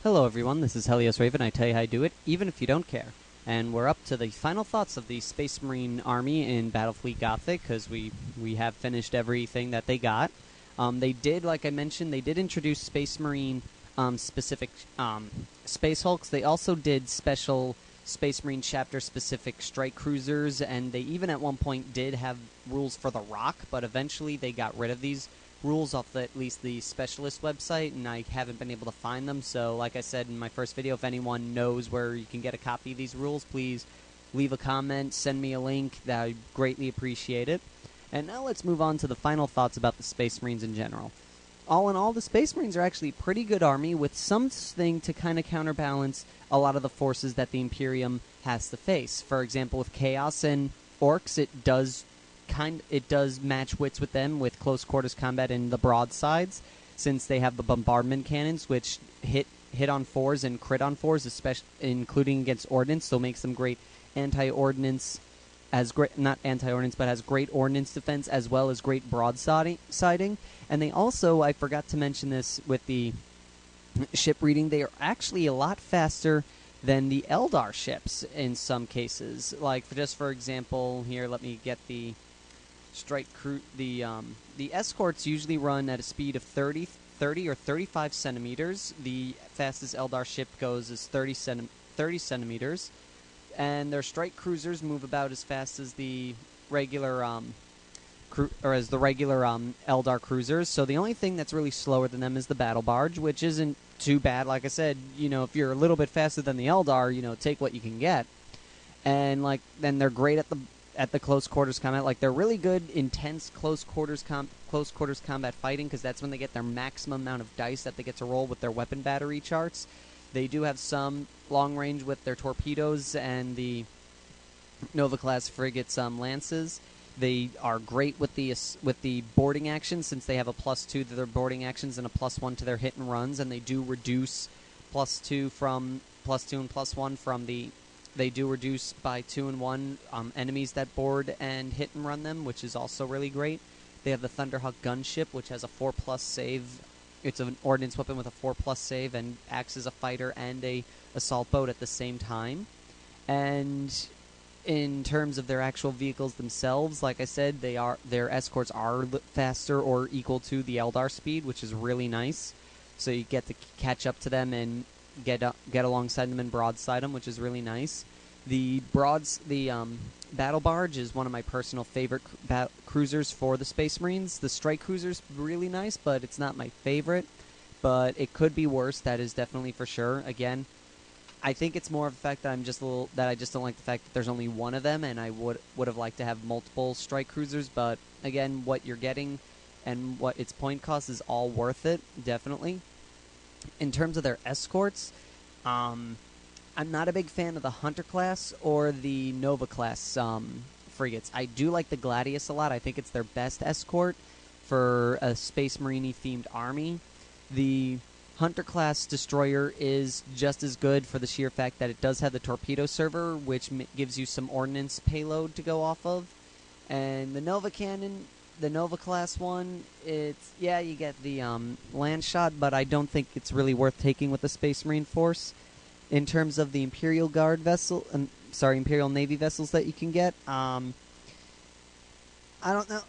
Hello everyone, this is Helios Raven. I tell you how I do it, even if you don't care. And we're up to the final thoughts of the Space Marine Army in Battlefleet Gothic, because we have finished everything that they got. They did, like I mentioned, they did introduce Space Marine specific Space Hulks. They also did special Space Marine chapter-specific strike cruisers, and they even at one point did have rules for the Rock, but eventually they got rid of these rules off at least the specialist website, and I haven't been able to find them. So like I said in my first video, if anyone knows where you can get a copy of these rules, please leave a comment, send me a link. That I'd greatly appreciate it. And now let's move on to the final thoughts about the Space Marines in general. All in all, the Space Marines are actually a pretty good army with something to kind of counterbalance a lot of the forces that the Imperium has to face. For example, with Chaos and Orcs, it does match wits with them with close quarters combat in the broadsides, since they have the bombardment cannons, which hit on fours and crit on fours, especially including against ordnance. So makes them great anti-ordnance, not anti-ordnance, but has great ordnance defense as well as great broadsiding. And they also, I forgot to mention this with the ship reading, they are actually a lot faster than the Eldar ships in some cases. Like just for example, here let me get the strike crew. The escorts usually run at a speed of 30 or 35 centimeters. The fastest Eldar ship goes is 30 centimeters, and their strike cruisers move about as fast as the regular Eldar cruisers. So the only thing that's really slower than them is the battle barge, which isn't too bad. Like I said, if you're a little bit faster than the Eldar, take what you can get. And then they're great at the close quarters combat. Like, they're really good intense close quarters combat fighting, because that's when they get their maximum amount of dice that they get to roll with their weapon battery charts. They do have some long range with their torpedoes and the Nova class frigates lances. They are great with the boarding actions, since they have a +2 to their boarding actions and a +1 to their hit and runs, and they do reduce +2 and +1 from the. They do reduce by 2 and 1 enemies that board and hit and run them, which is also really great. They have the Thunderhawk gunship, which has a 4+ save. It's an ordnance weapon with a 4+ save and acts as a fighter and a assault boat at the same time. And in terms of their actual vehicles themselves, like I said, their escorts are faster or equal to the Eldar speed, which is really nice. So you get to catch up to them and get alongside them and broadside them, which is really nice. The battle barge is one of my personal favorite cruisers for the Space Marines. The strike cruiser's really nice, but it's not my favorite. But it could be worse. That is definitely for sure. Again, I think it's more of the fact that I just don't like the fact that there's only one of them, and I would have liked to have multiple strike cruisers. But again, what you're getting and what its point cost is all worth it, definitely. In terms of their escorts, I'm not a big fan of the Hunter class or the Nova class frigates. I do like the Gladius a lot. I think it's their best escort for a Space Marine themed army. The Hunter class destroyer is just as good for the sheer fact that it does have the torpedo server, which gives you some ordnance payload to go off of. And the Nova cannon, the Nova class one, you get the land shot, but I don't think it's really worth taking with the Space Marine force. In terms of the Imperial Navy vessels that you can get, I don't know.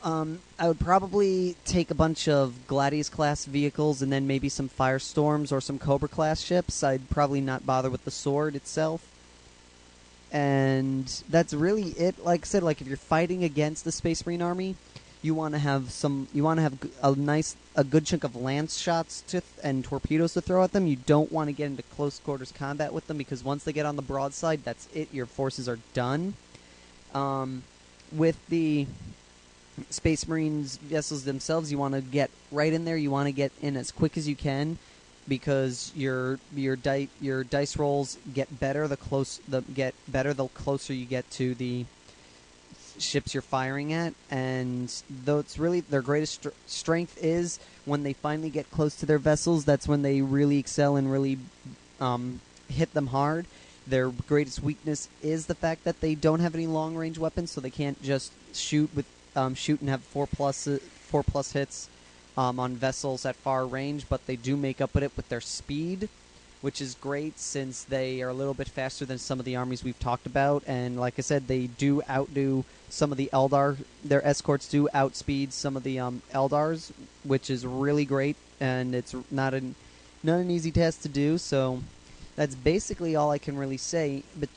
I would probably take a bunch of Gladius class vehicles and then maybe some Firestorms or some Cobra class ships. I'd probably not bother with the sword itself. And that's really it. Like I said, if you're fighting against the Space Marine army, you want to have a good chunk of lance shots and torpedoes to throw at them. You don't want to get into close quarters combat with them, because once they get on the broadside, that's it. Your forces are done. With the Space Marines vessels themselves, you want to get right in there. You want to get in as quick as you can, because your dice rolls get better the closer you get to the ships you're firing at. And though it's really their greatest strength is when they finally get close to their vessels, that's when they really excel and really hit them hard. Their greatest weakness is the fact that they don't have any long range weapons, so they can't just shoot and have 4+ hits on vessels at far range, but they do make up with it with their speed, which is great since they are a little bit faster than some of the armies we've talked about. And like I said, they do outdo some of the Eldar. Their escorts do outspeed some of the Eldars, which is really great, and it's not an easy task to do. So that's basically all I can really say. But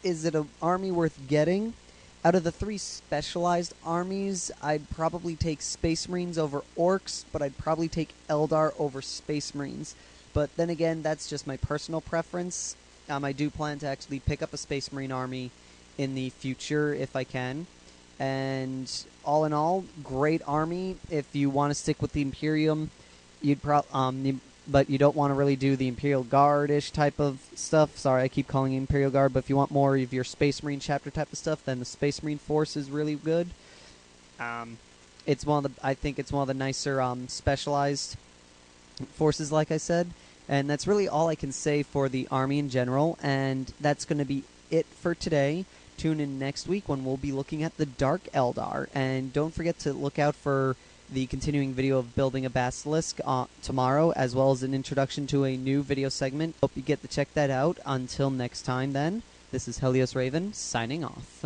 is it an army worth getting? Out of the 3 specialized armies, I'd probably take Space Marines over Orcs, but I'd probably take Eldar over Space Marines. But then again, that's just my personal preference. I do plan to actually pick up a Space Marine army in the future if I can. And all in all, great army. If you want to stick with the Imperium, but you don't want to really do the Imperial Guard-ish type of stuff. Sorry, I keep calling it Imperial Guard, but if you want more of your Space Marine chapter type of stuff, then the Space Marine Force is really good. I think it's one of the nicer specialized forces, like I said. And that's really all I can say for the army in general, and that's going to be it for today. Tune in next week when we'll be looking at the Dark Eldar, and don't forget to look out for the continuing video of building a basilisk tomorrow, as well as an introduction to a new video segment. Hope you get to check that out. Until next time then, this is Helios Raven, signing off.